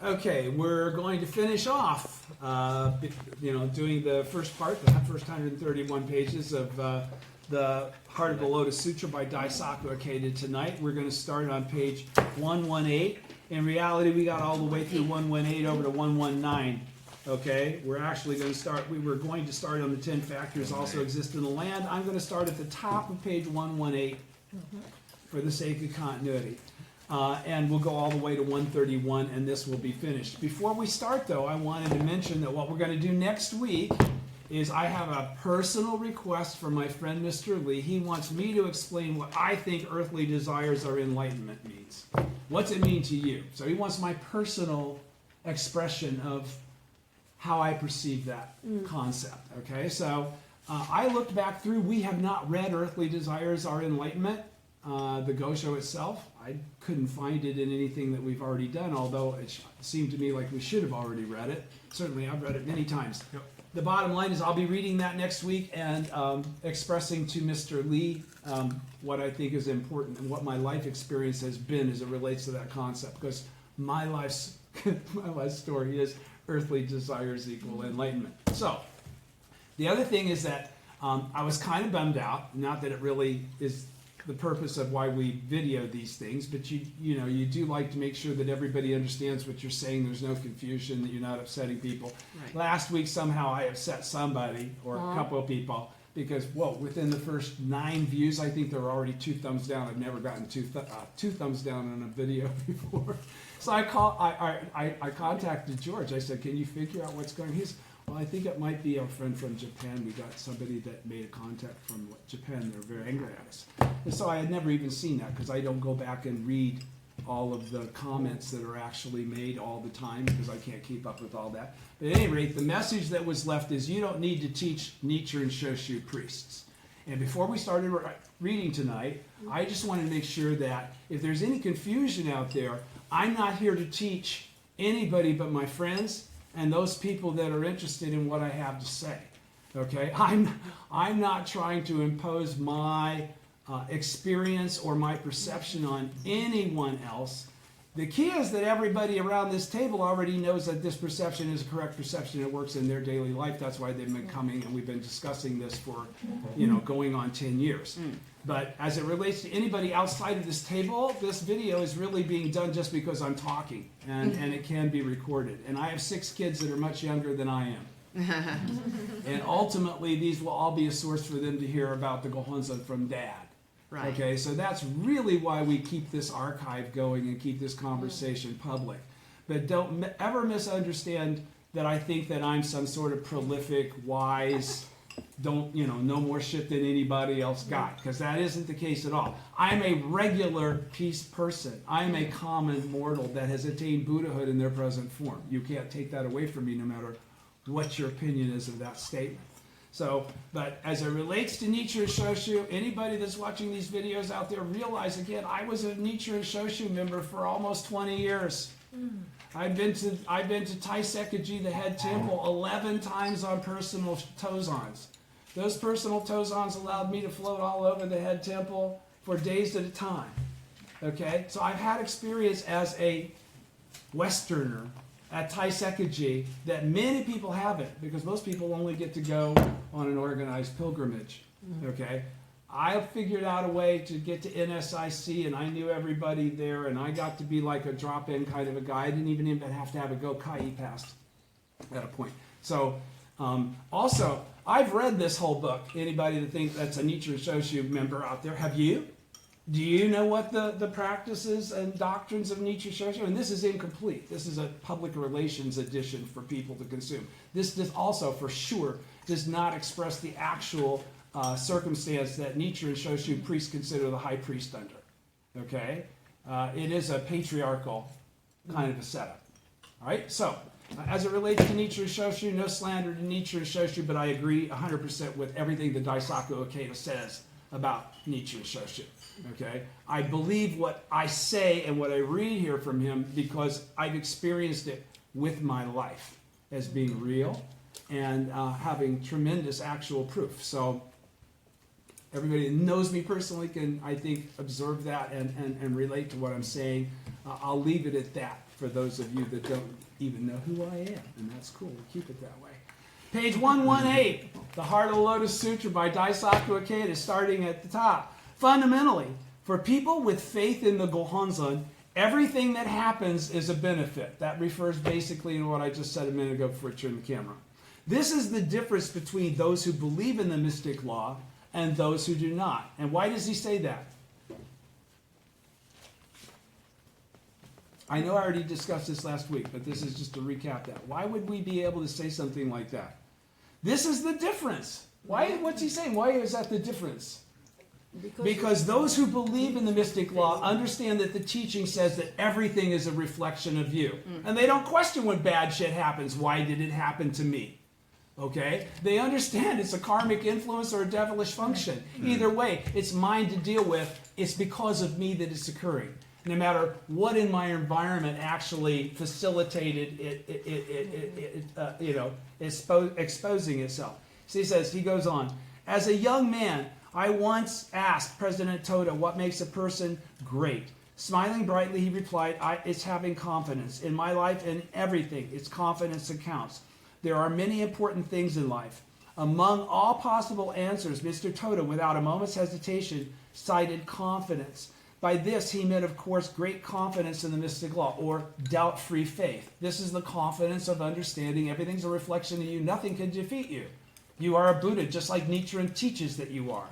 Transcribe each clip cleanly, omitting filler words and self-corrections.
Okay, we're going to finish off, doing the first part, the first 131 pages of the Heart of the Lotus Sutra by Daisaku Ikeda tonight. We're going to start on page 118. In reality, we got all the way through 118 over to 119. Okay, we're actually going to start, we were going to start on the 10 factors also exist in the land. I'm going to start at the top of page 118 for the sake of continuity. And we'll go all the way to 131, and this will be finished. Before we start, though, I wanted to mention that what we're going to do next week is I have a personal request from my friend Mr. Lee. He wants me to explain what I think earthly desires or enlightenment means. What's it mean to you? So he wants my personal expression of how I perceive that concept. Okay, so I looked back through. We have not read Earthly Desires or Enlightenment, the Gosho itself. I couldn't find it in anything that we've already done, although it seemed to me like we should have already read it. Certainly, I've read it many times. Yep. The bottom line is I'll be reading that next week and expressing to Mr. Lee what I think is important and what my life experience has been as it relates to that concept. Because my life story is earthly desires equal enlightenment. So, the other thing is that I was kind of bummed out. Not that it really is the purpose of why we video these things, but you do like to make sure that everybody understands what you're saying. There's no confusion, that you're not upsetting people. Right. Last week somehow I upset somebody or a couple of people because within the first 9 views, I think there were already 2 thumbs down. I've never gotten two thumbs down on a video before. So I contacted George. I said, "Can you figure out what's going on?" He's, "Well, I think it might be our friend from Japan. We got somebody that made a contact from Japan. They're very angry at us." And so I had never even seen that because I don't go back and read all of the comments that are actually made all the time because I can't keep up with all that. But at any rate, the message that was left is you don't need to teach Nichiren Shoshu priests. And before we started reading tonight, I just wanted to make sure that if there's any confusion out there, I'm not here to teach anybody but my friends and those people that are interested in what I have to say. Okay, I'm not trying to impose my experience or my perception on anyone else. The key is that everybody around this table already knows that this perception is a correct perception. It works in their daily life. That's why they've been coming, and we've been discussing this for, going on 10 years. But as it relates to anybody outside of this table, this video is really being done just because I'm talking, and it can be recorded. And I have 6 kids that are much younger than I am. And ultimately, these will all be a source for them to hear about the Gohonzon from Dad. Right. Okay, so that's really why we keep this archive going and keep this conversation public. But don't ever misunderstand that I think that I'm some sort of prolific, wise, know more shit than anybody else got, because that isn't the case at all. I'm a regular peace person. I'm a common mortal that has attained Buddhahood in their present form. You can't take that away from me no matter what your opinion is of that statement. So, but as it relates to Nichiren Shoshu, anybody that's watching these videos out there realize, again, I was a Nichiren Shoshu member for almost 20 years. I've been to Daisaku, the head temple, 11 times on personal tozans. Those personal tozans allowed me to float all over the head temple for days at a time. Okay? So I've had experience as a Westerner at Daisaku that many people haven't, because most people only get to go on an organized pilgrimage. Okay? I figured out a way to get to NSIC, and I knew everybody there, and I got to be like a drop-in kind of a guy. I didn't even have to have a Go-Kai pass at a point. So, also, I've read this whole book. Anybody that thinks that's a Nichiren Shoshu member out there, have you? Do you know what the practices and doctrines of Nichiren Shoshu? And this is incomplete. This is a public relations edition for people to consume. This does also, for sure, does not express the actual circumstance that Nichiren Shoshu priests consider the high priest under. Okay? It is a patriarchal kind of a setup. All right? So, as it relates to Nichiren Shoshu, no slander to Nichiren Shoshu, but I agree 100% with everything that Daisaku Ikeda says about Nichiren Shoshu. Okay? I believe what I say and what I read here from him because I've experienced it with my life as being real and having tremendous actual proof. So everybody that knows me personally can, I think, observe that and relate to what I'm saying. I'll leave it at that. for those of you that don't even know who I am, and that's cool. We keep it that way. Page 118, The Heart of the Lotus Sutra by Daisaku Ikeda, starting at the top. Fundamentally, for people with faith in the Gohonzon, everything that happens is a benefit. That refers basically to what I just said a minute ago before I turned the camera. This is the difference between those who believe in the mystic law and those who do not. And why does he say that? I know I already discussed this last week, but this is just to recap that. Why would we be able to say something like that? This is the difference. Why? What's he saying? Why is that the difference? Because those who believe in the mystic law understand that the teaching says that everything is a reflection of you. And they don't question when bad shit happens. Why did it happen to me? Okay? They understand it's a karmic influence or a devilish function. Either way, it's mine to deal with. It's because of me that it's occurring. No matter what in my environment actually facilitated exposing itself. So he goes on, as a young man, I once asked President Toda what makes a person great. Smiling brightly, he replied, it's having confidence. In my life and everything, it's confidence that counts. There are many important things in life. Among all possible answers, Mr. Toda, without a moment's hesitation, cited confidence. By this, he meant, of course, great confidence in the mystic law, or doubt-free faith. This is the confidence of understanding everything's a reflection of you. Nothing can defeat you. You are a Buddha, just like Nichiren teaches that you are.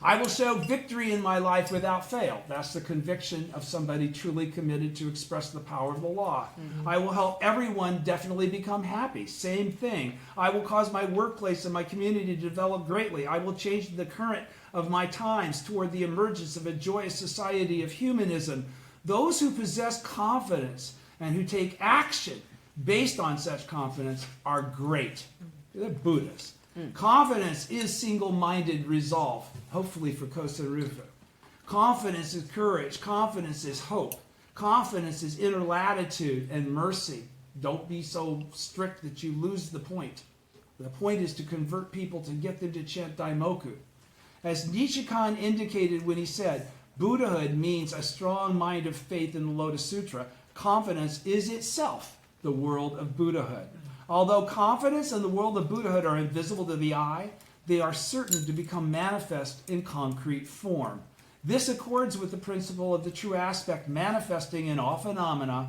I will show victory in my life without fail. That's the conviction of somebody truly committed to express the power of the law. I will help everyone definitely become happy. Same thing. I will cause my workplace and my community to develop greatly. I will change the current of my times toward the emergence of a joyous society of humanism. Those who possess confidence and who take action based on such confidence are great. They're Buddhas. Confidence is single-minded resolve, hopefully for Kosa Rufu. Confidence is courage. Confidence is hope. Confidence is inner latitude and mercy. Don't be so strict that you lose the point. The point is to convert people, to get them to chant Daimoku. As Nichikan indicated when he said, Buddhahood means a strong mind of faith in the Lotus Sutra, confidence is itself the world of Buddhahood. Although confidence and the world of Buddhahood are invisible to the eye, they are certain to become manifest in concrete form. This accords with the principle of the true aspect manifesting in all phenomena.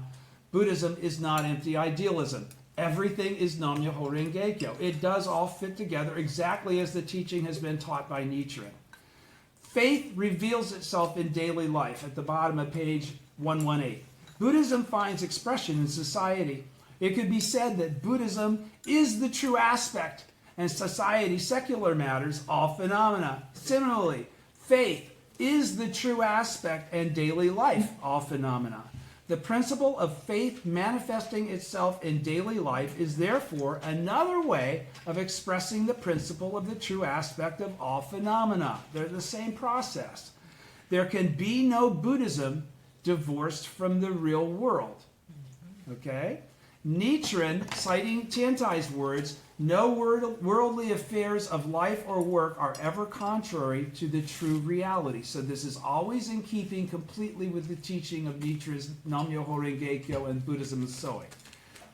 Buddhism is not empty idealism. Everything is Nam-myoho Renge-kyo. It does all fit together exactly as the teaching has been taught by Nichiren. Faith reveals itself in daily life at the bottom of page 118. Buddhism finds expression in society. It could be said that Buddhism is the true aspect, and society, secular matters, all phenomena. Similarly, faith is the true aspect, and daily life, all phenomena. The principle of faith manifesting itself in daily life is therefore another way of expressing the principle of the true aspect of all phenomena. They're the same process. There can be no Buddhism divorced from the real world. Okay? Nichiren, citing Tiantai's words, no worldly affairs of life or work are ever contrary to the true reality. So this is always in keeping completely with the teaching of Nichiren's Nam-myoho Renge-kyo and Buddhism of Soei.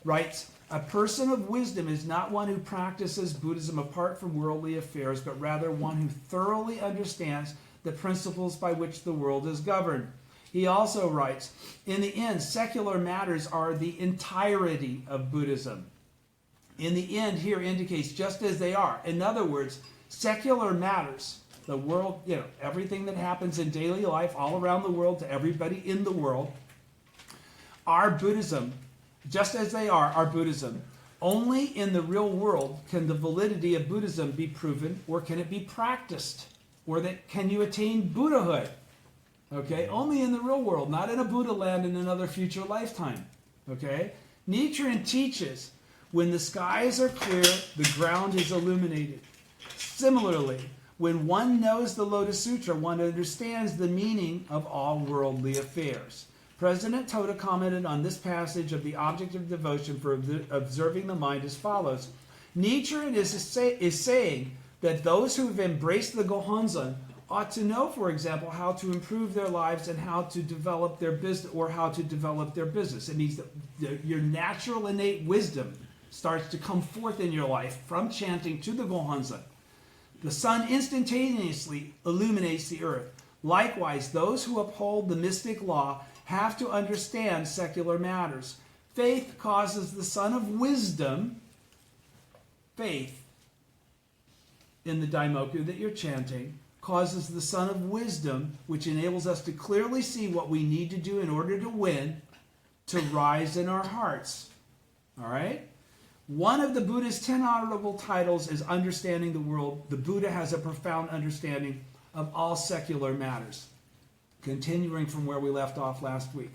Writes, a person of wisdom is not one who practices Buddhism apart from worldly affairs, but rather one who thoroughly understands the principles by which the world is governed. He also writes, in the end, secular matters are the entirety of Buddhism. In the end here indicates just as they are. In other words, secular matters, the world, everything that happens in daily life all around the world to everybody in the world, are Buddhism, just as they are Buddhism. Only in the real world can the validity of Buddhism be proven, or can it be practiced, or can you attain Buddhahood? Okay, only in the real world, not in a Buddha land in another future lifetime. Okay, Nichiren teaches, when the skies are clear, the ground is illuminated. Similarly, when one knows the Lotus Sutra, one understands the meaning of all worldly affairs. President Toda commented on this passage of the object of devotion for observing the mind as follows. Nichiren is saying that those who have embraced the Gohonzon ought to know, for example, how to improve their lives and how to develop their business, or how to develop their business. It means that your natural innate wisdom starts to come forth in your life from chanting to the Gohonzon. The sun instantaneously illuminates the earth. Likewise, those who uphold the mystic law have to understand secular matters. Faith causes the sun of wisdom, faith in the Daimoku that you're chanting, causes the sun of wisdom, which enables us to clearly see what we need to do in order to win, to rise in our hearts. All right? One of the Buddha's 10 honorable titles is understanding the world. The Buddha has a profound understanding of all secular matters. Continuing from where we left off last week.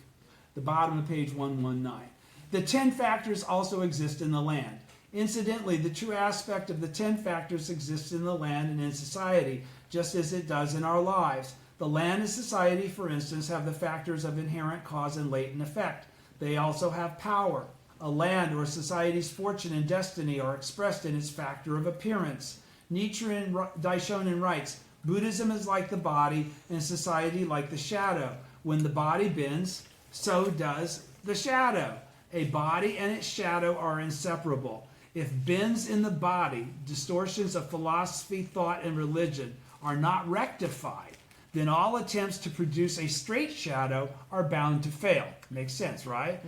The bottom of page 119. The 10 factors also exist in the land. Incidentally, the true aspect of the 10 factors exists in the land and in society, just as it does in our lives. The land and society, for instance, have the factors of inherent cause and latent effect. They also have power. A land or society's fortune and destiny are expressed in its factor of appearance. Nichiren Daishonin writes, Buddhism is like the body and society like the shadow. When the body bends, so does the shadow. A body and its shadow are inseparable. If bends in the body, distortions of philosophy, thought, and religion are not rectified, then all attempts to produce a straight shadow are bound to fail. Makes sense, right?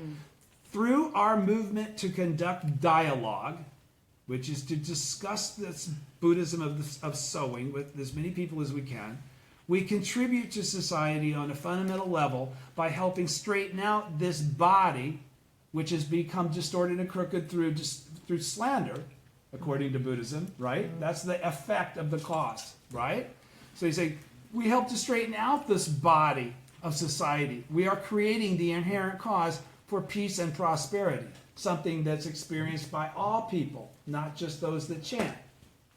Through our movement to conduct dialogue, which is to discuss this Buddhism of sowing with as many people as we can, we contribute to society on a fundamental level by helping straighten out this body, which has become distorted and crooked through slander, according to Buddhism, right? That's the effect of the cause, right? So you say, we help to straighten out this body of society. We are creating the inherent cause for peace and prosperity, something that's experienced by all people, not just those that chant,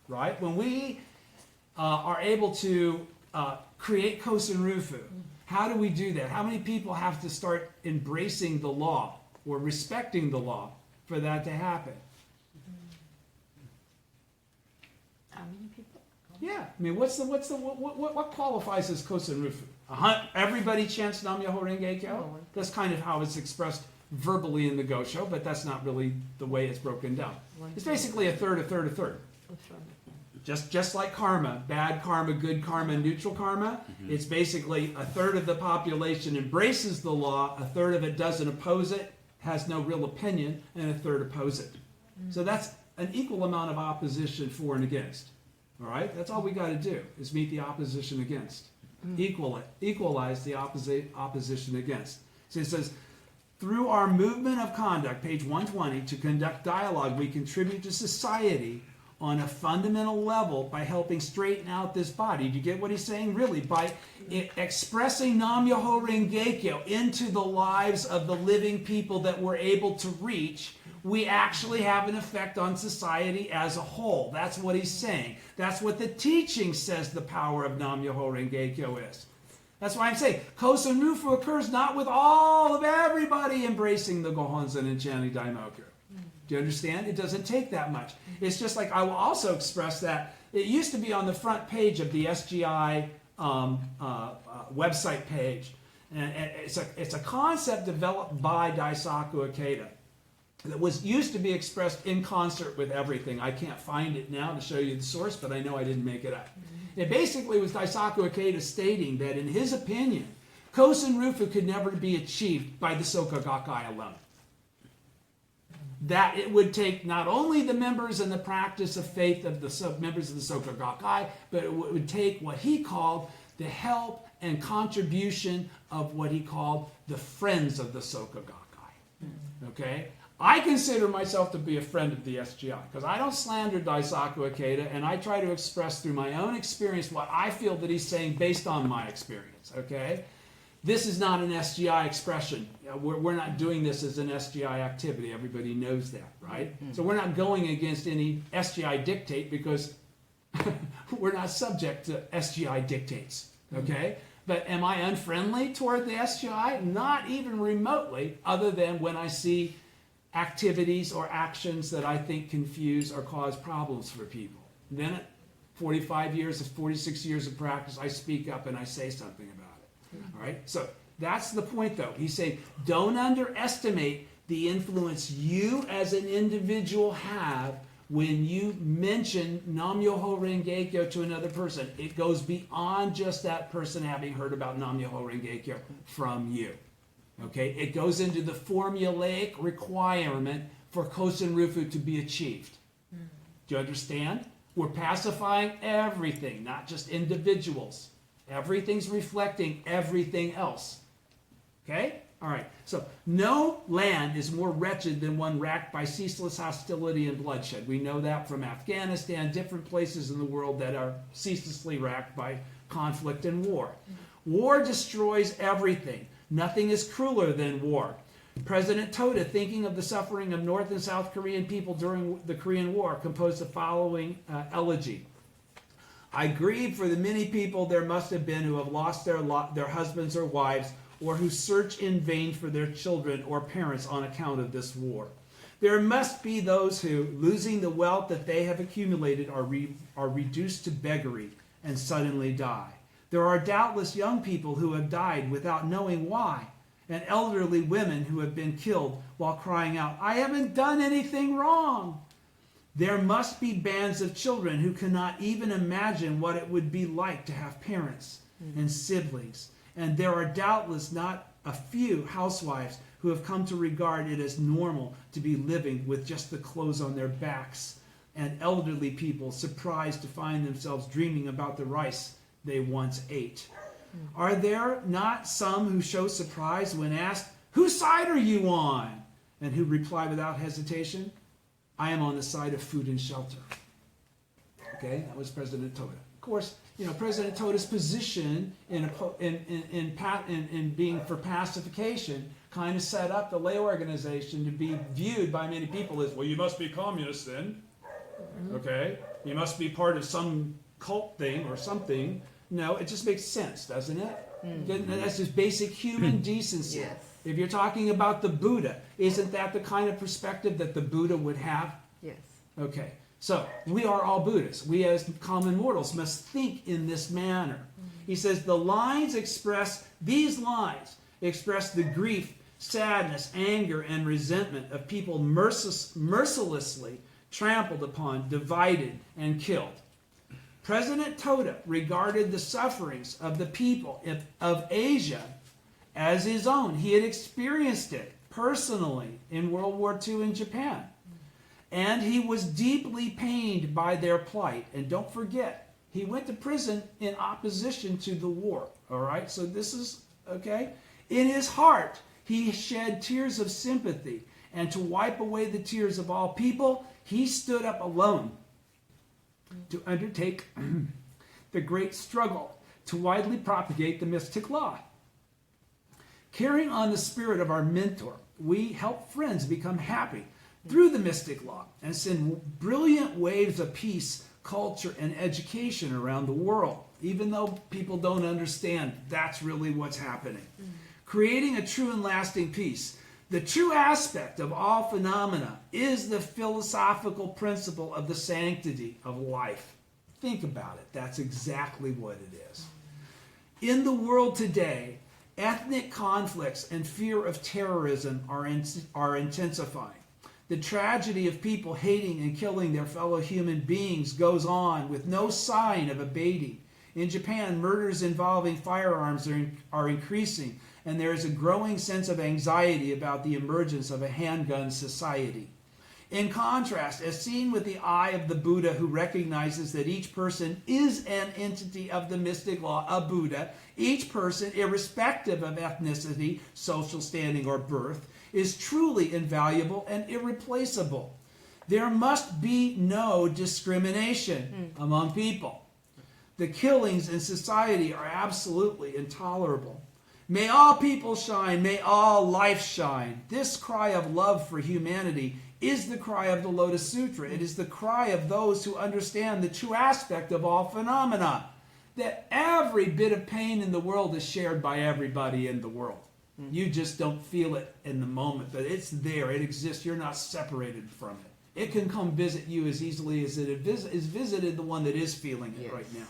right? When we are able to create Kosen Rufu, how do we do that? How many people have to start embracing the law or respecting the law for that to happen? How many people? Yeah, I mean, what qualifies as Kosen Rufu? Everybody chants Nam Myoho Renge Kyo. Oh, That's kind of how it's expressed verbally in the Gosho, but that's not really the way it's broken down. It's basically a third, a third, a third. Just like karma, bad karma, good karma, neutral karma, it's basically a third of the population embraces the law, a third of it doesn't oppose it, has no real opinion, and a third oppose it. So that's an equal amount of opposition for and against. All right? That's all we got to do, is meet the opposition against. Equalize the opposition against. So it says, through our movement of conduct, page 120, to conduct dialogue, we contribute to society on a fundamental level by helping straighten out this body. Do you get what he's saying? Really, by expressing Nam Myoho Renge Kyo into the lives of the living people that we're able to reach, we actually have an effect on society as a whole. That's what he's saying. That's what the teaching says the power of Nam Myoho Renge Kyo is. That's why I'm saying Kosen Rufu occurs not with all of everybody embracing the Gohonzon and chanting Daimoku. Do you understand? It doesn't take that much. It's just like I will also express that it used to be on the front page of the SGI website page. And it's a concept developed by Daisaku Ikeda that used to be expressed in concert with everything. I can't find it now to show you the source, but I know I didn't make it up. It basically was Daisaku Ikeda stating that in his opinion, Kosen Rufu could never be achieved by the Soka Gakkai alone. That it would take not only the members and the practice of faith of the members of the Soka Gakkai, but it would take what he called the help and contribution of what he called the friends of the Soka Gakkai. Okay? I consider myself to be a friend of the SGI because I don't slander Daisaku Ikeda, and I try to express through my own experience what I feel that he's saying based on my experience. Okay? This is not an SGI expression. We're not doing this as an SGI activity. Everybody knows that, right? So we're not going against any SGI dictate because we're not subject to SGI dictates, okay? But am I unfriendly toward the SGI? Not even remotely, other than when I see activities or actions that I think confuse or cause problems for people. Then 45 years, 46 years of practice, I speak up and I say something about it. All right? So that's the point, though. He's saying, don't underestimate the influence you as an individual have when you mention Nam Myoho Renge Kyo to another person. It goes beyond just that person having heard about Nam Myoho Renge Kyo from you. Okay? It goes into the formulaic requirement for Kosen Rufu to be achieved. Do you understand? We're pacifying everything, not just individuals. Everything's reflecting everything else. Okay? All right. So, no land is more wretched than one racked by ceaseless hostility and bloodshed. We know that from Afghanistan, different places in the world that are ceaselessly racked by conflict and war. War destroys everything. Nothing is crueler than war. President Toda, thinking of the suffering of North and South Korean people during the Korean War, composed the following elegy. I grieve for the many people there must have been who have lost their husbands or wives, or who search in vain for their children or parents on account of this war. There must be those who, losing the wealth that they have accumulated, are reduced to beggary and suddenly die. There are doubtless young people who have died without knowing why, and elderly women who have been killed while crying out, I haven't done anything wrong. There must be bands of children who cannot even imagine what it would be like to have parents and siblings. And there are doubtless not a few housewives who have come to regard it as normal to be living with just the clothes on their backs, and elderly people surprised to find themselves dreaming about the rice they once ate. Are there not some who show surprise when asked, whose side are you on? And who reply without hesitation, I am on the side of food and shelter. Okay, that was President Toda. Of course, President Toda's position in being for pacification kind of set up the lay organization to be viewed by many people as, well, you must be communist then. Okay? You must be part of some cult thing or something. No, it just makes sense, doesn't it? That's just basic human decency. Yes. If you're talking about the Buddha, isn't that the kind of perspective that the Buddha would have? Yes. Okay. So, we are all Buddhists. We as common mortals must think in this manner. He says, these lines express the grief, sadness, anger, and resentment of people mercilessly trampled upon, divided, and killed. President Toda regarded the sufferings of the people of Asia as his own. He had experienced it personally in World War II in Japan. And he was deeply pained by their plight. And don't forget, he went to prison in opposition to the war. All right? So this is, okay? In his heart, he shed tears of sympathy. And to wipe away the tears of all people, he stood up alone to undertake the great struggle to widely propagate the mystic law. Carrying on the spirit of our mentor, we help friends become happy through the mystic law and send brilliant waves of peace, culture, and education around the world, even though people don't understand that's really what's happening. Creating a true and lasting peace. The true aspect of all phenomena is the philosophical principle of the sanctity of life. Think about it. That's exactly what it is. In the world today, ethnic conflicts and fear of terrorism are intensifying. The tragedy of people hating and killing their fellow human beings goes on with no sign of abating. In Japan, murders involving firearms are increasing, and there is a growing sense of anxiety about the emergence of a handgun society. In contrast, as seen with the eye of the Buddha, who recognizes that each person is an entity of the mystic law, a Buddha, each person, irrespective of ethnicity, social standing, or birth, is truly invaluable and irreplaceable. There must be no discrimination among people. The killings in society are absolutely intolerable. May all people shine, may all life shine. This cry of love for humanity is the cry of the Lotus Sutra. It is the cry of those who understand the true aspect of all phenomena, that every bit of pain in the world is shared by everybody in the world. You just don't feel it in the moment, but it's there. It exists. You're not separated from it. it can come visit you as easily as it is visited the one that is feeling it Yes. right now.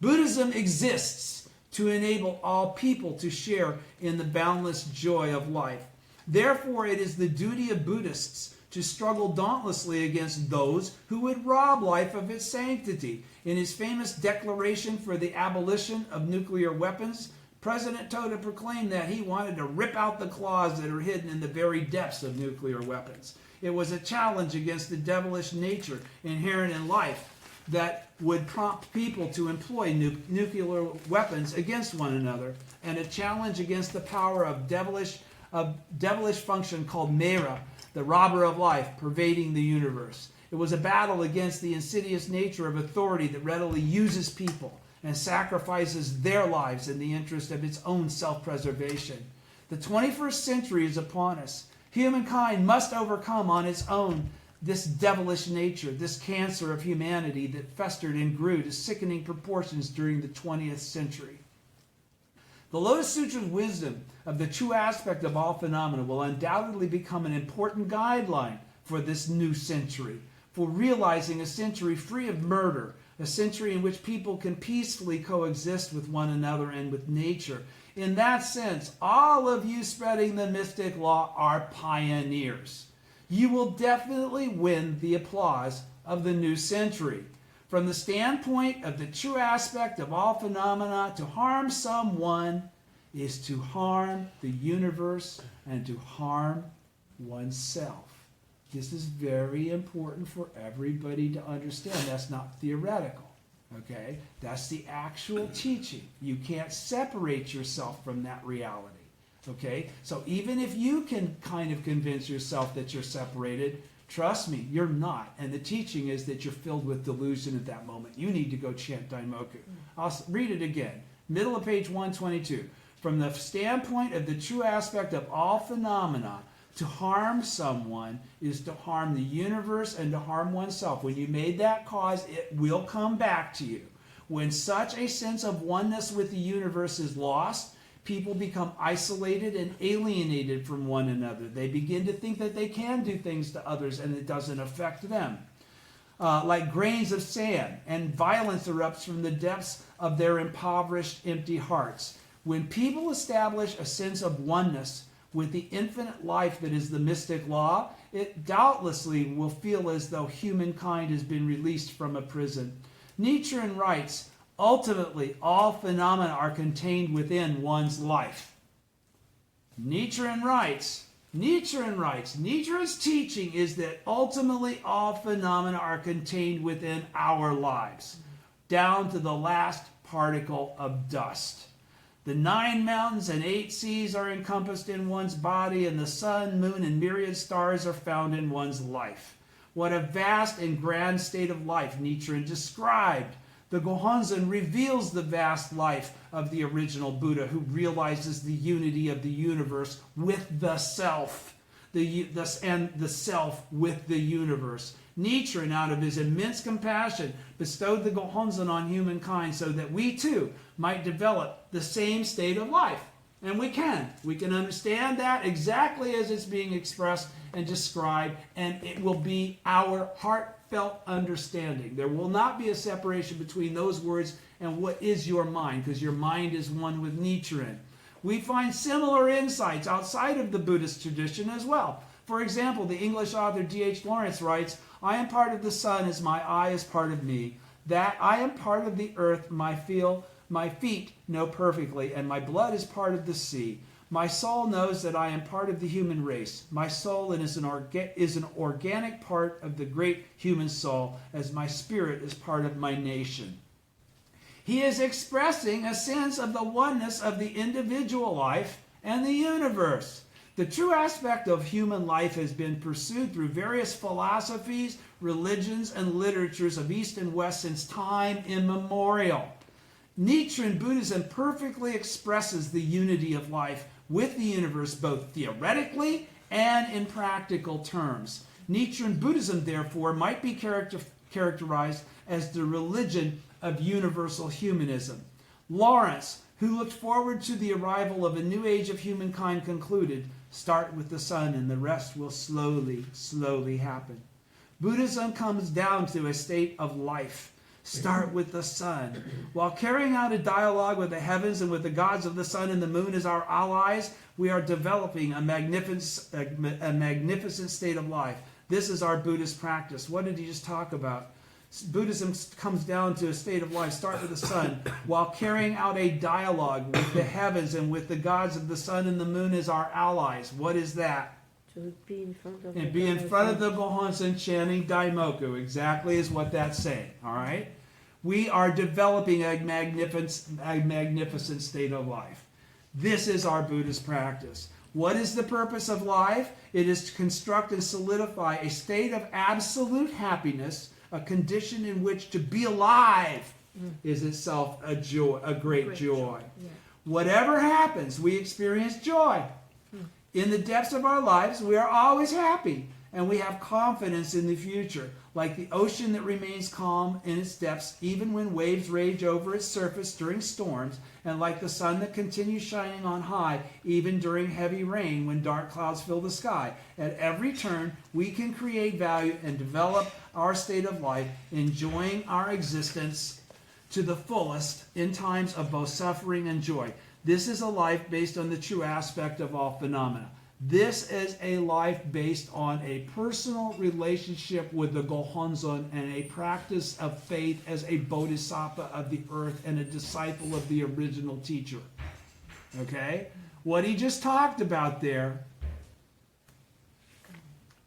Buddhism exists to enable all people to share in the boundless joy of life. Therefore, it is the duty of Buddhists to struggle dauntlessly against those who would rob life of its sanctity. In his famous declaration for the abolition of nuclear weapons, President Toda proclaimed that he wanted to rip out the claws that are hidden in the very depths of nuclear weapons. It was a challenge against the devilish nature inherent in life that would prompt people to employ nuclear weapons against one another, and a challenge against the power of devilish function called Mera, the robber of life, pervading the universe. It was a battle against the insidious nature of authority that readily uses people and sacrifices their lives in the interest of its own self-preservation. The 21st century is upon us. Humankind must overcome on its own this devilish nature, this cancer of humanity that festered and grew to sickening proportions during the 20th century. The Lotus Sutra's wisdom of the true aspect of all phenomena will undoubtedly become an important guideline for this new century, for realizing a century free of murder, a century in which people can peacefully coexist with one another and with nature. In that sense, all of you spreading the mystic law are pioneers. You will definitely win the applause of the new century. From the standpoint of the true aspect of all phenomena, to harm someone is to harm the universe and to harm oneself. This is very important for everybody to understand. That's not theoretical, okay? That's the actual teaching. You can't separate yourself from that reality, okay? So even if you can kind of convince yourself that you're separated, trust me, you're not. And the teaching is that you're filled with delusion at that moment. You need to go chant Daimoku. I'll read it again. Middle of page 122. From the standpoint of the true aspect of all phenomena, to harm someone is to harm the universe and to harm oneself. When you made that cause, it will come back to you. When such a sense of oneness with the universe is lost, people become isolated and alienated from one another. They begin to think that they can do things to others and it doesn't affect them. Like grains of sand, and violence erupts from the depths of their impoverished, empty hearts. When people establish a sense of oneness with the infinite life that is the mystic law, it doubtlessly will feel as though humankind has been released from a prison. Nichiren writes, ultimately, all phenomena are contained within one's life. Nichiren's teaching is that ultimately all phenomena are contained within our lives, down to the last particle of dust. The 9 mountains and 8 seas are encompassed in one's body, and the sun, moon, and myriad stars are found in one's life. What a vast and grand state of life Nichiren described. The Gohonzon reveals the vast life of the original Buddha, who realizes the unity of the universe with the self, and the self with the universe. Nichiren, out of his immense compassion, bestowed the Gohonzon on humankind so that we too might develop the same state of life. And we can. We can understand that exactly as it's being expressed and described, and it will be our heartfelt understanding. There will not be a separation between those words and what is your mind, because your mind is one with Nichiren. We find similar insights outside of the Buddhist tradition as well. For example, the English author D.H. Lawrence writes, I am part of the sun as my eye is part of me. That I am part of the earth, my feet know perfectly, and my blood is part of the sea. My soul knows that I am part of the human race. My soul is an organic part of the great human soul, as my spirit is part of my nation. He is expressing a sense of the oneness of the individual life and the universe. The true aspect of human life has been pursued through various philosophies, religions, and literatures of East and West since time immemorial. Nichiren Buddhism perfectly expresses the unity of life with the universe, both theoretically and in practical terms. Nichiren Buddhism, therefore, might be characterized as the religion of universal humanism. Lawrence, who looked forward to the arrival of a new age of humankind, concluded, start with the sun and the rest will slowly happen. Buddhism comes down to a state of life. Start with the sun. While carrying out a dialogue with the heavens and with the gods of the sun and the moon as our allies, we are developing a magnificent state of life. This is our Buddhist practice. What did he just talk about? Buddhism comes down to a state of life. Start with the sun. While carrying out a dialogue with the heavens and with the gods of the sun and the moon as our allies. What is that? To be in front of And be in front of the Gohonzon chanting Daimoku. Exactly is what that's saying. All right? We are developing a magnificent state of life. This is our Buddhist practice. What is the purpose of life? It is to construct and solidify a state of absolute happiness, a condition in which to be alive is itself a joy, a great joy. Yeah. Whatever happens, we experience joy. In the depths of our lives, we are always happy, and we have confidence in the future. Like the ocean that remains calm in its depths, even when waves rage over its surface during storms, and like the sun that continues shining on high, even during heavy rain when dark clouds fill the sky. At every turn, we can create value and develop our state of life, enjoying our existence to the fullest in times of both suffering and joy. This is a life based on the true aspect of all phenomena. This is a life based on a personal relationship with the Gohonzon and a practice of faith as a bodhisattva of the earth and a disciple of the original teacher. Okay? What he just talked about there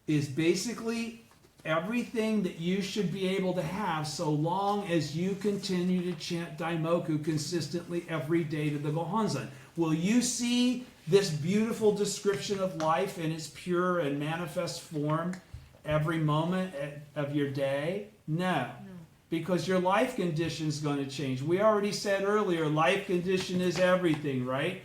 is basically everything that you should be able to have so long as you continue to chant Daimoku consistently every day to the Gohonzon. Will you see this beautiful description of life in its pure and manifest form every moment of your day? No. Because your life condition is going to change. We already said earlier, life condition is everything, right?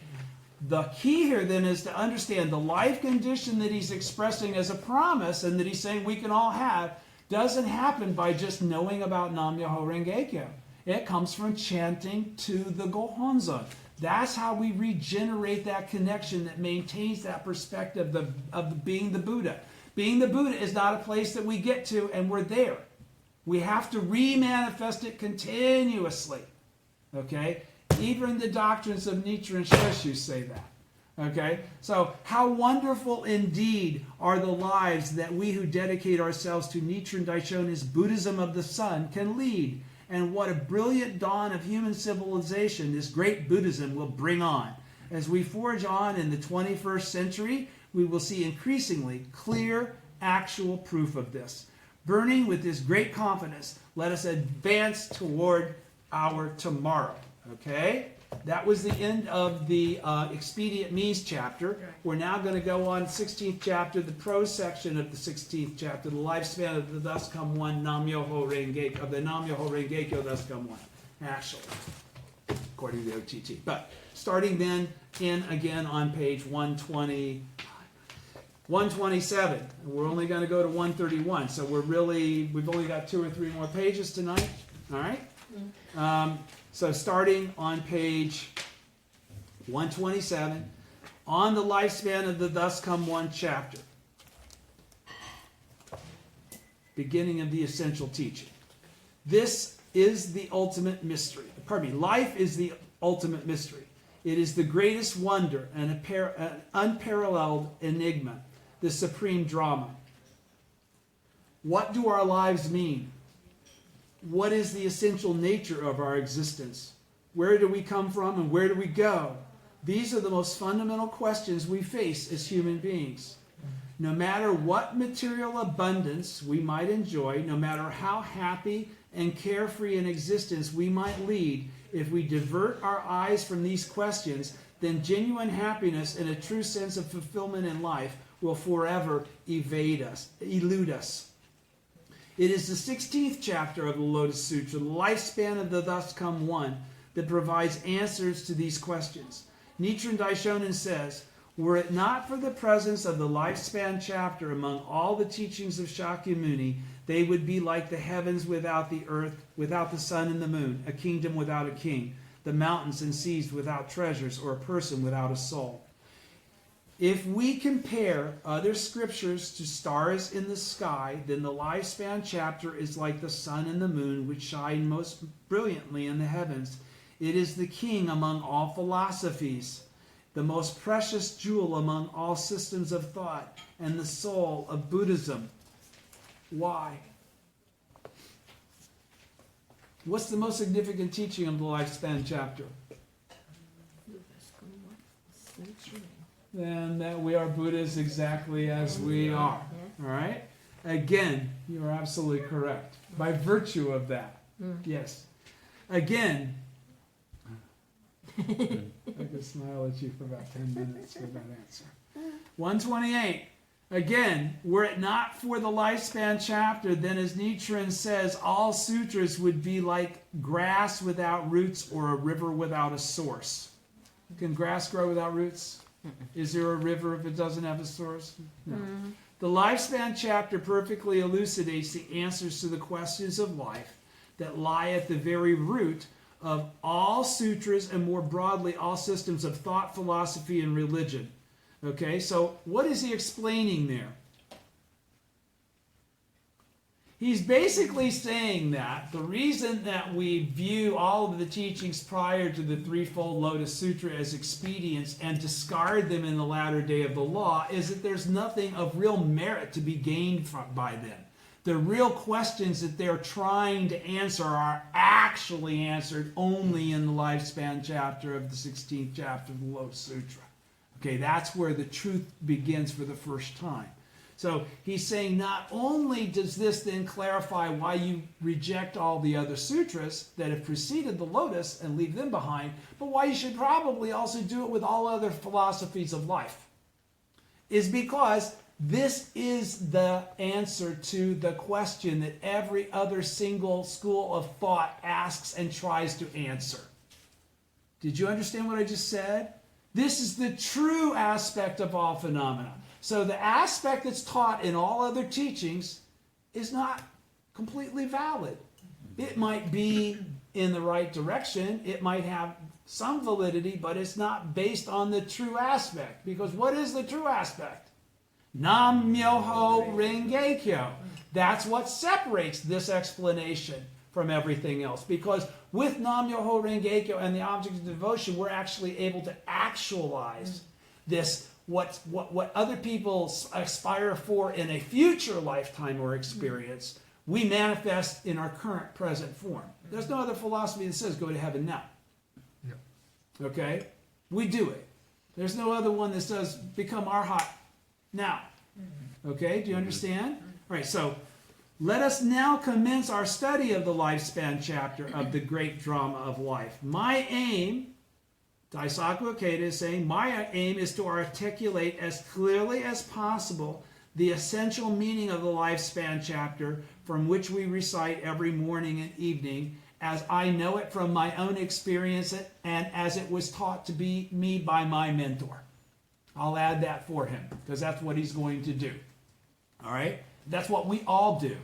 The key here then is to understand the life condition that he's expressing as a promise and that he's saying we can all have doesn't happen by just knowing about Nam-myoho Renge-kyo. It comes from chanting to the Gohonzon. That's how we regenerate that connection that maintains that perspective of being the Buddha. Being the Buddha is not a place that we get to and we're there. We have to re-manifest it continuously. Okay? Even the doctrines of Nichiren and Shoshu say that. Okay? So, how wonderful indeed are the lives that we who dedicate ourselves to Nichiren Daishonin's Buddhism of the Sun can lead. And what a brilliant dawn of human civilization this great Buddhism will bring on. As we forge on in the 21st century, we will see increasingly clear, actual proof of this. Burning with this great confidence, let us advance toward our tomorrow. Okay? That was the end of the Expedient Means chapter. We're now going to go on 16th chapter, the prose section of the 16th chapter, the lifespan of the Thus Come One Nam-myoho Renge-kyo, of the Nam-myoho Renge-kyo Thus Come One, actually, according to the OTT. But starting then in again on page 127. We're only going to go to 131, so we've only got 2 or 3 more pages tonight. All right? So starting on page 127, on the lifespan of the Thus Come One chapter, beginning of the essential teaching. This is the ultimate mystery. Life is the ultimate mystery. It is the greatest wonder and an unparalleled enigma, the supreme drama. What do our lives mean? What is the essential nature of our existence? Where do we come from and where do we go? These are the most fundamental questions we face as human beings. No matter what material abundance we might enjoy, no matter how happy and carefree an existence we might lead, if we divert our eyes from these questions, then genuine happiness and a true sense of fulfillment in life will forever elude us. It is the 16th chapter of the Lotus Sutra, the lifespan of the Thus Come One, that provides answers to these questions. Nichiren Daishonin says, were it not for the presence of the lifespan chapter among all the teachings of Shakyamuni, they would be like the heavens without the earth, without the sun and the moon, a kingdom without a king, the mountains and seas without treasures, or a person without a soul. If we compare other scriptures to stars in the sky, then the lifespan chapter is like the sun and the moon, which shine most brilliantly in the heavens. It is the king among all philosophies, the most precious jewel among all systems of thought, and the soul of Buddhism. Why? What's the most significant teaching of the lifespan chapter? Then that we are Buddhas exactly as we are. All right? Again, you're absolutely correct. By virtue of that. Yes. Again, I could smile at you for about 10 minutes with that answer. 128. Again, were it not for the lifespan chapter, then as Nichiren says, all sutras would be like grass without roots or a river without a source. Can grass grow without roots? Is there a river if it doesn't have a source? No. The lifespan chapter perfectly elucidates the answers to the questions of life that lie at the very root of all sutras and more broadly all systems of thought, philosophy, and religion. Okay, so what is he explaining there? He's basically saying that the reason that we view all of the teachings prior to the threefold Lotus Sutra as expedients and discard them in the latter day of the law is that there's nothing of real merit to be gained by them. The real questions that they're trying to answer are actually answered only in the lifespan chapter of the 16th chapter of the Lotus Sutra. Okay, that's where the truth begins for the first time. So he's saying not only does this then clarify why you reject all the other sutras that have preceded the Lotus and leave them behind, but why you should probably also do it with all other philosophies of life, is because this is the answer to the question that every other single school of thought asks and tries to answer. Did you understand what I just said? This is the true aspect of all phenomena. So the aspect that's taught in all other teachings is not completely valid. It might be in the right direction. It might have some validity, but it's not based on the true aspect. Because what is the true aspect? Nam Myoho Renge Kyo. That's what separates this explanation from everything else. Because with Nam Myoho Renge Kyo and the object of devotion, we're actually able to actualize this, what other people aspire for in a future lifetime or experience, we manifest in our current present form. There's no other philosophy that says go to heaven now. No. Okay? We do it. There's no other one that says become arhat now. Okay? Do you understand? All right, so let us now commence our study of the lifespan chapter of the great drama of life. My aim, Daisaku Ikeda is saying, my aim is to articulate as clearly as possible the essential meaning of the lifespan chapter from which we recite every morning and evening as I know it from my own experience and as it was taught to me by my mentor. I'll add that for him because that's what he's going to do. All right? That's what we all do.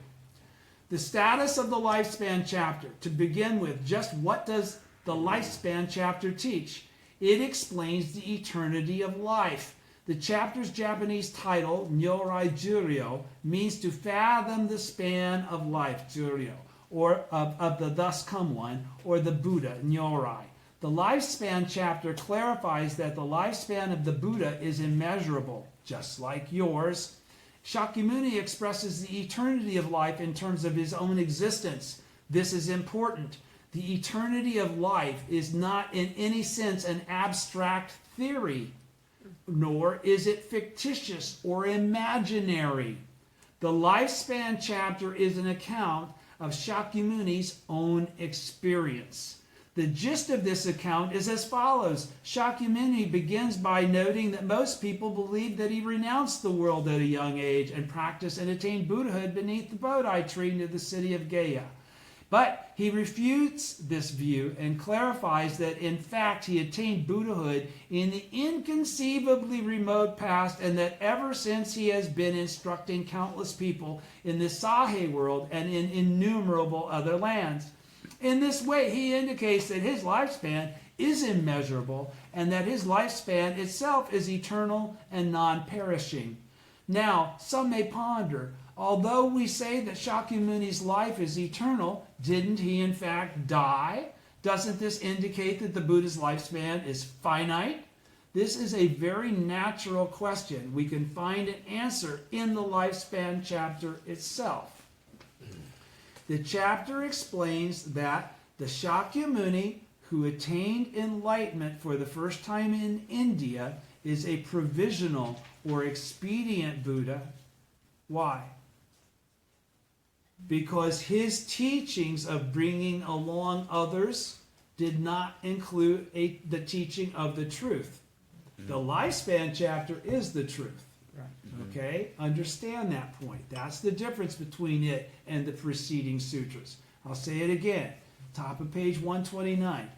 The status of the lifespan chapter. To begin with, just what does the lifespan chapter teach? It explains the eternity of life. The chapter's Japanese title, Nyorai Juryo, means to fathom the span of life, Juryo, or of the thus come one, or the Buddha, Nyorai. The lifespan chapter clarifies that the lifespan of the Buddha is immeasurable, just like yours. Shakyamuni expresses the eternity of life in terms of his own existence. This is important. The eternity of life is not in any sense an abstract theory, nor is it fictitious or imaginary. The lifespan chapter is an account of Shakyamuni's own experience. The gist of this account is as follows. Shakyamuni begins by noting that most people believe that he renounced the world at a young age and practiced and attained Buddhahood beneath the Bodhi tree near the city of Gaya. But he refutes this view and clarifies that in fact he attained Buddhahood in the inconceivably remote past and that ever since he has been instructing countless people in the Sahe world and in innumerable other lands. In this way, he indicates that his lifespan is immeasurable and that his lifespan itself is eternal and non-perishing. Now, some may ponder, although we say that Shakyamuni's life is eternal, didn't he in fact die? Doesn't this indicate that the Buddha's lifespan is finite? This is a very natural question. We can find an answer in the lifespan chapter itself. The chapter explains that the Shakyamuni who attained enlightenment for the first time in India is a provisional or expedient Buddha. Why? Because his teachings of bringing along others did not include the teaching of the truth. The lifespan chapter is the truth. Okay? Understand that point. That's the difference between it and the preceding sutras. I'll say it again. Top of page 129,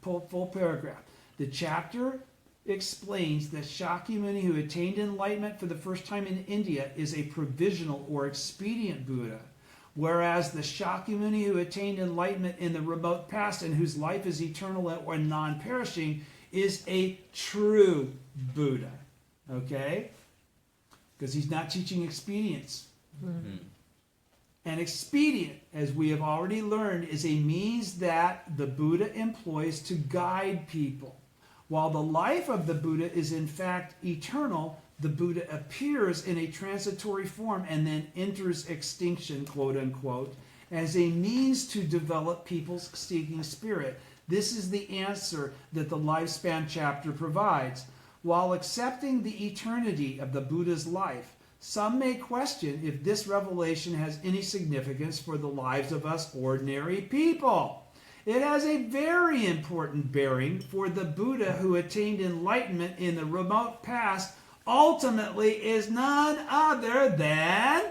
full paragraph. The chapter explains that Shakyamuni who attained enlightenment for the first time in India is a provisional or expedient Buddha, whereas the Shakyamuni who attained enlightenment in the remote past and whose life is eternal or non-perishing is a true Buddha. Okay? Because he's not teaching expedience. Mm-hmm. An expedient, as we have already learned, is a means that the Buddha employs to guide people. While the life of the Buddha is in fact eternal, the Buddha appears in a transitory form and then enters extinction, quote unquote, as a means to develop people's seeking spirit. This is the answer that the lifespan chapter provides. While accepting the eternity of the Buddha's life, some may question if this revelation has any significance for the lives of us ordinary people. It has a very important bearing, for the Buddha who attained enlightenment in the remote past ultimately is none other than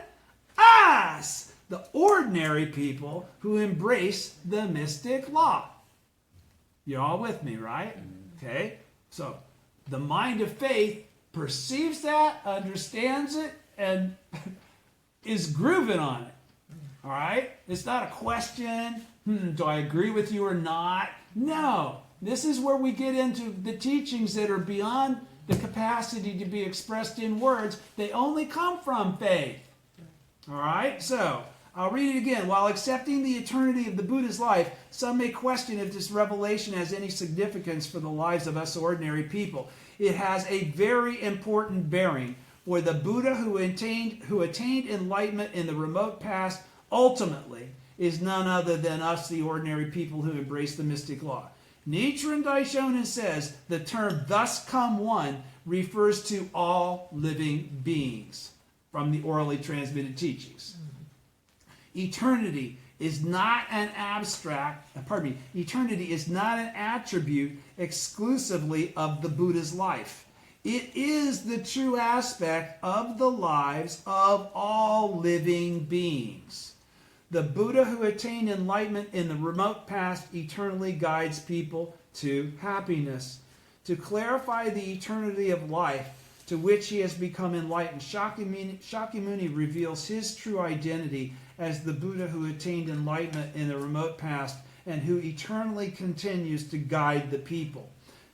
us, the ordinary people who embrace the mystic law. You're all with me, right? Okay, so the mind of faith perceives that, understands it, and is grooving on it. All right? It's not a question, do I agree with you or not? No. This is where we get into the teachings that are beyond the capacity to be expressed in words. They only come from faith. All right? So, I'll read it again. While accepting the eternity of the Buddha's life, some may question if this revelation has any significance for the lives of us ordinary people. It has a very important bearing, for the Buddha who attained enlightenment in the remote past ultimately is none other than us, the ordinary people who embrace the mystic law. Nichiren Daishonin says the term "thus come one" refers to all living beings from the orally transmitted teachings. Eternity is not an eternity is not an attribute exclusively of the Buddha's life. It is the true aspect of the lives of all living beings. The Buddha who attained enlightenment in the remote past eternally guides people to happiness. To clarify the eternity of life to which he has become enlightened, Shakyamuni reveals his true identity as the Buddha who attained enlightenment in the remote past and who eternally continues to guide the people.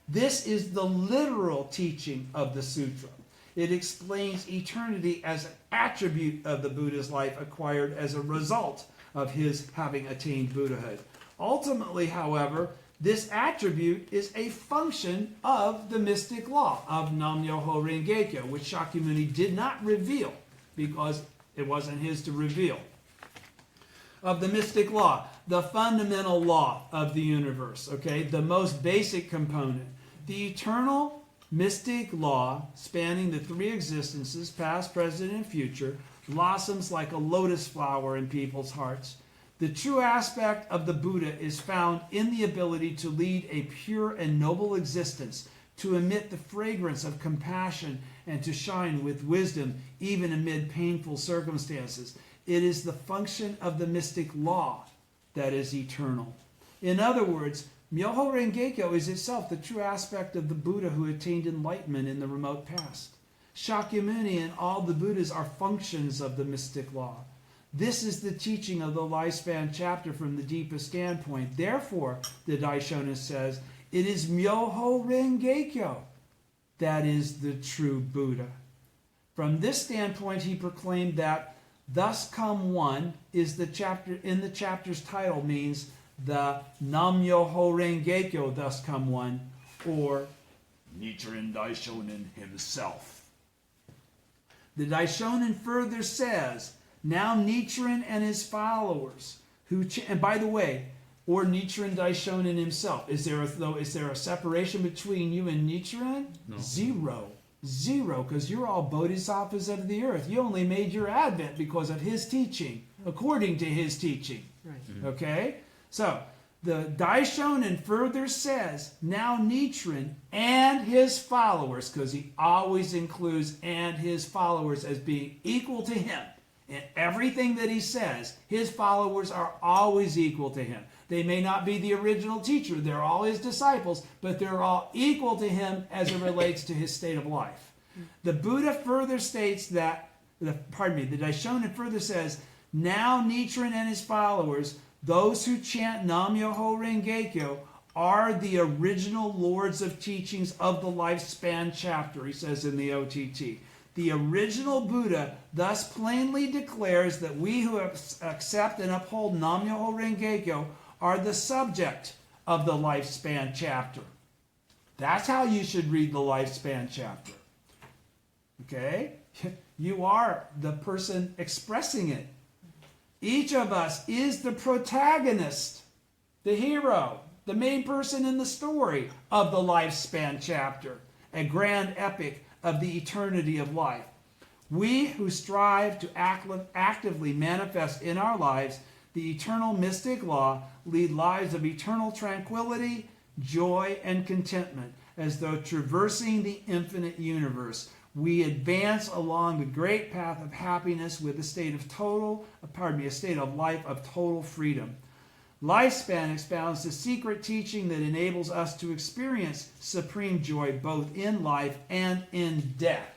This is the literal teaching of the sutra. It explains eternity as an attribute of the Buddha's life acquired as a result of his having attained Buddhahood. Ultimately, however, this attribute is a function of the mystic law of Nam-myoho Renge-kyo, which Shakyamuni did not reveal because it wasn't his to reveal. Of the mystic law, the fundamental law of the universe, okay, the most basic component. The eternal mystic law, spanning the three existences, past, present, and future, blossoms like a lotus flower in people's hearts. The true aspect of the Buddha is found in the ability to lead a pure and noble existence, to emit the fragrance of compassion, and to shine with wisdom even amid painful circumstances. It is the function of the mystic law that is eternal. In other words, Myoho Renge-kyo is itself the true aspect of the Buddha who attained enlightenment in the remote past. Shakyamuni and all the Buddhas are functions of the mystic law. This is the teaching of the lifespan chapter from the deepest standpoint. Therefore, the Daishonin says, it It is Myoho Rengekyo that is the true Buddha. From this standpoint, he proclaimed that thus come one is the chapter in the chapter's title means the Nam Myoho Rengekyo thus come one, or Nichiren Daishonin himself. The Daishonin further says, now Nichiren and his followers, and by the way, or Nichiren Daishonin himself. Is there a separation between you and Nichiren? No. Zero, because you're all bodhisattvas of the earth. You only made your advent because of his teaching, according to his teaching. Right. Okay? So, the Daishonin further says, now Nichiren and his followers, because he always includes and his followers as being equal to him. In everything that he says, his followers are always equal to him. They may not be the original teacher, they're all his disciples, but they're all equal to him as it relates to his state of life. The Buddha further states that, the Daishonin further says, now Nichiren and his followers, those who chant Nam-myoho Renge-kyo, are the original lords of teachings of the lifespan chapter, he says in the OTT. The original Buddha thus plainly declares that we who accept and uphold Nam-myoho Renge-kyo are the subject of the lifespan chapter. That's how you should read the lifespan chapter. Okay? You are the person expressing it. Each of us is the protagonist, the hero, the main person in the story of the lifespan chapter, a grand epic of the eternity of life. We who strive to actively manifest in our lives the eternal mystic law lead lives of eternal tranquility, joy, and contentment, as though traversing the infinite universe. We advance along the great path of happiness with a state of life of total freedom. Lifespan expounds the secret teaching that enables us to experience supreme joy both in life and in death.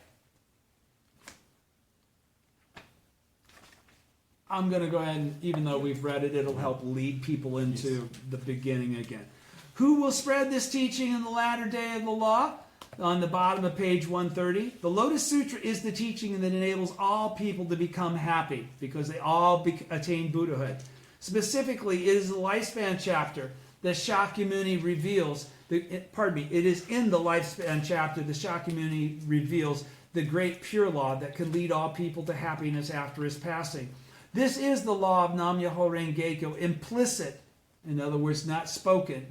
I'm going to go ahead and, even though we've read it, it'll help lead people into the beginning again. Who will spread this teaching in the latter day of the law? On the bottom of page 130, the Lotus Sutra is the teaching that enables all people to become happy because they all attain Buddhahood. Specifically, it is the lifespan chapter that Shakyamuni reveals, it is in the lifespan chapter that Shakyamuni reveals the great pure law that can lead all people to happiness after his passing. This is the law of Nam-myoho Renge-kyo, implicit, in other words, not spoken,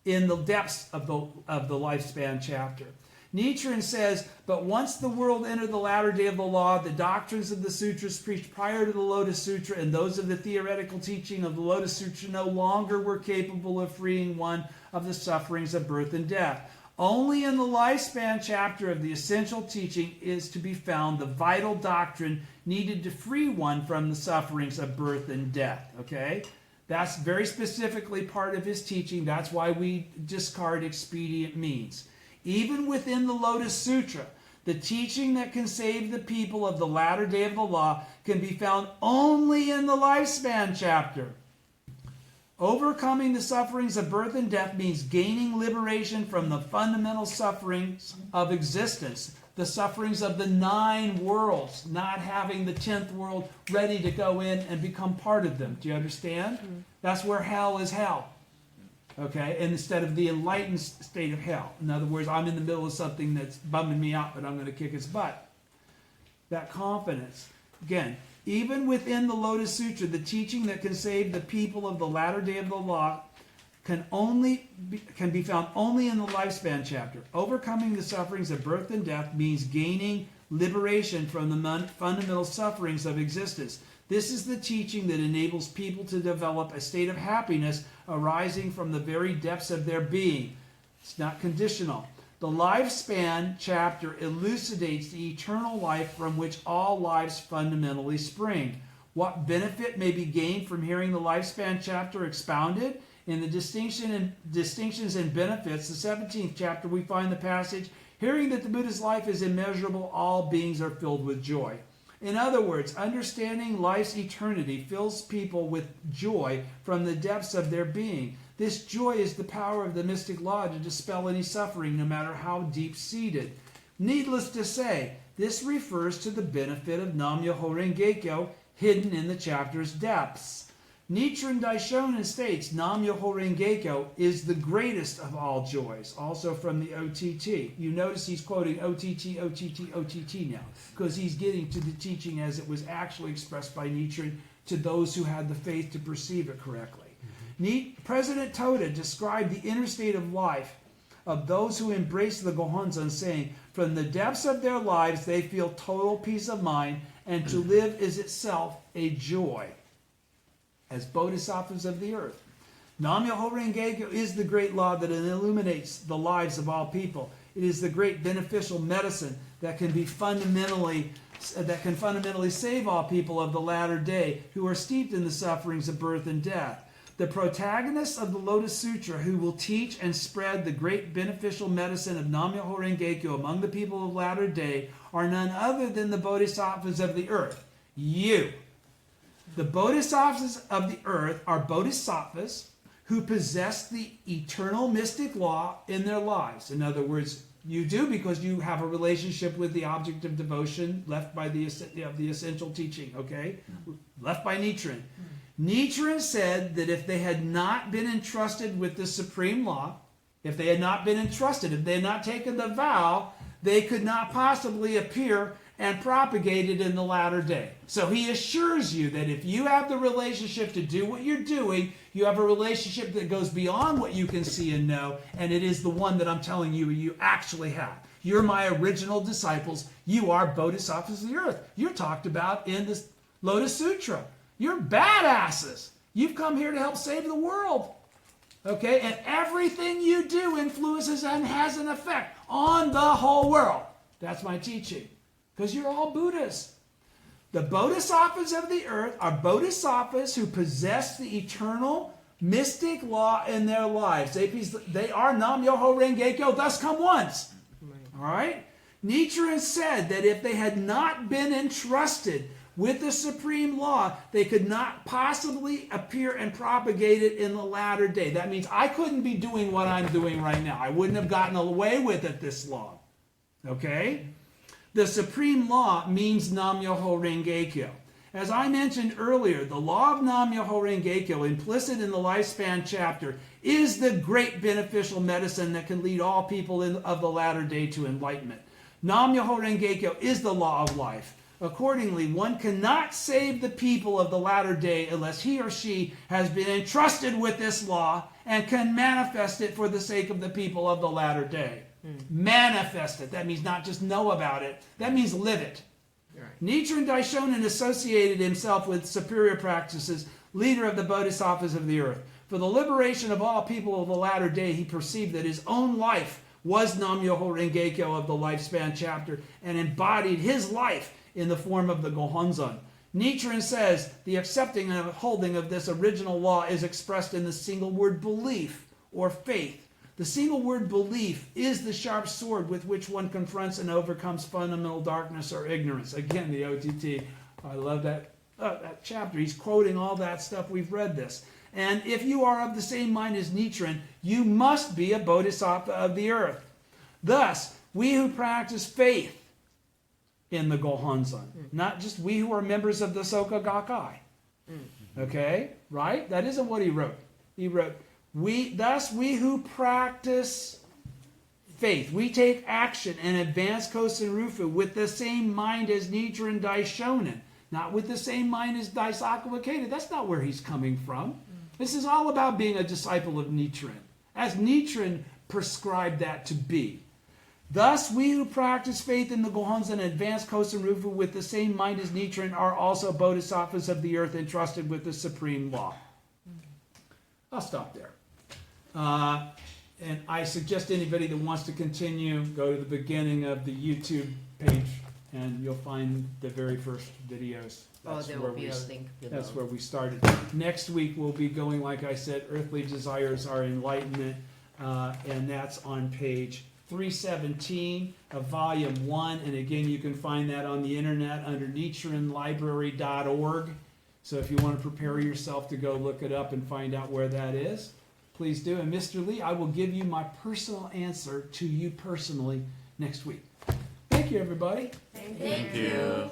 in the depths of the lifespan chapter. Nichiren says, but once the world entered the latter day of the law, the doctrines of the sutras preached prior to the Lotus Sutra and those of the theoretical teaching of the Lotus Sutra no longer were capable of freeing one of the sufferings of birth and death. Only in the lifespan chapter of the essential teaching is to be found the vital doctrine needed to free one from the sufferings of birth and death. Okay? That's very specifically part of his teaching. That's why we discard expedient means. Even within the Lotus Sutra, the teaching that can save the people of the latter day of the law can be found only in the lifespan chapter. Overcoming the sufferings of birth and death means gaining liberation from the fundamental sufferings of existence, the sufferings of the 9 worlds, not having the 10th world ready to go in and become part of them. Do you understand? Mm-hmm. That's where hell is hell. Okay? And instead of the enlightened state of hell. In other words, I'm in the middle of something that's bumming me out, but I'm going to kick its butt. That confidence. Again, even within the Lotus Sutra, the teaching that can save the people of the latter day of the law can be found only in the lifespan chapter. Overcoming the sufferings of birth and death means gaining liberation from the fundamental sufferings of existence. This is the teaching that enables people to develop a state of happiness arising from the very depths of their being. It's not conditional. The lifespan chapter elucidates the eternal life from which all lives fundamentally spring. What benefit may be gained from hearing the lifespan chapter expounded? In the distinctions and benefits, the 17th chapter, we find the passage, hearing that the Buddha's life is immeasurable, all beings are filled with joy. In other words, understanding life's eternity fills people with joy from the depths of their being. This joy is the power of the mystic law to dispel any suffering, no matter how deep-seated. Needless to say, this refers to the benefit of Nam-myoho Renge-kyo hidden in the chapter's depths. Nichiren Daishonin states Nam-myoho Renge-kyo is the greatest of all joys, also from the OTT. You notice he's quoting OTT, OTT, OTT now, because he's getting to the teaching as it was actually expressed by Nichiren to those who had the faith to perceive it correctly. President Toda described the inner state of life of those who embrace the Gohonzon, saying, from the depths of their lives they feel total peace of mind, and to live is itself a joy. As bodhisattvas of the earth, Nam-myoho Renge-kyo is the great law that illuminates the lives of all people. It is the great beneficial medicine that can fundamentally save all people of the latter day who are steeped in the sufferings of birth and death. The protagonists of the Lotus Sutra who will teach and spread the great beneficial medicine of Nam-myoho Renge-kyo among the people of latter day are none other than the bodhisattvas of the earth. You. The bodhisattvas of the earth are bodhisattvas who possess the eternal mystic law in their lives. In other words, you do because you have a relationship with the object of devotion left by the essential teaching, okay? Left by Nichiren. Nichiren said that if they had not been entrusted with the supreme law, if they had not taken the vow, they could not possibly appear and propagate it in the latter day. So he assures you that if you have the relationship to do what you're doing, you have a relationship that goes beyond what you can see and know, and it is the one that I'm telling you you actually have. You're my original disciples. You are bodhisattvas of the earth. You're talked about in the Lotus Sutra. You're badasses. You've come here to help save the world. Okay? And everything you do influences and has an effect on the whole world. That's my teaching. Because you're all Buddhas. The bodhisattvas of the earth are bodhisattvas who possess the eternal mystic law in their lives. They are Nam-myoho Renge-kyo, thus come once. All right? Nichiren said that if they had not been entrusted with the supreme law, they could not possibly appear and propagate it in the latter day. That means I couldn't be doing what I'm doing right now. I wouldn't have gotten away with it this long. Okay? The supreme law means Nam-myoho Renge-kyo. As I mentioned earlier, the law of Nam-myoho Renge-kyo, implicit in the lifespan chapter, is the great beneficial medicine that can lead all people of the latter day to enlightenment. Nam-myoho Renge-kyo is the law of life. Accordingly, one cannot save the people of the latter day unless he or she has been entrusted with this law and can manifest it for the sake of the people of the latter day. Manifest it. That means not just know about it. That means live it. Right. Nichiren Daishonin associated himself with superior practices, leader of the bodhisattvas of the earth. For the liberation of all people of the latter day, he perceived that his own life was Nam-myoho Renge-kyo of the lifespan chapter and embodied his life in the form of the Gohonzon. Nichiren says the accepting and upholding of this original law is expressed in the single word belief or faith. The single word belief is the sharp sword with which one confronts and overcomes fundamental darkness or ignorance. Again, the OTT. I love that chapter. He's quoting all that stuff. We've read this. And if you are of the same mind as Nichiren, you must be a bodhisattva of the earth. Thus, we who practice faith in the Gohonzon, not just we who are members of the Soka Gakkai. Okay? Right? That isn't what he wrote. He wrote, we who practice faith, we take action and advance Kosen Rufu with the same mind as Nichiren Daishonin, not with the same mind as Daisaku Ikeda. That's not where he's coming from. This is all about being a disciple of Nichiren, as Nichiren prescribed that to be. Thus, we who practice faith in the Gohonzon and advance Kosen Rufu with the same mind as Nichiren are also bodhisattvas of the earth entrusted with the supreme law. I'll stop there. And I suggest anybody that wants to continue, go to the beginning of the YouTube page and you'll find the very first videos. There will be a link below. That's where we started. Next week we'll be going, like I said, Earthly Desires Are Enlightenment, and that's on page 317 of volume 1. And again, you can find that on the internet under nichirenlibrary.org. So if you want to prepare yourself to go look it up and find out where that is. please do. And Mr. Lee, I will give you my personal answer to you personally next week. Thank you, everybody. Thank you.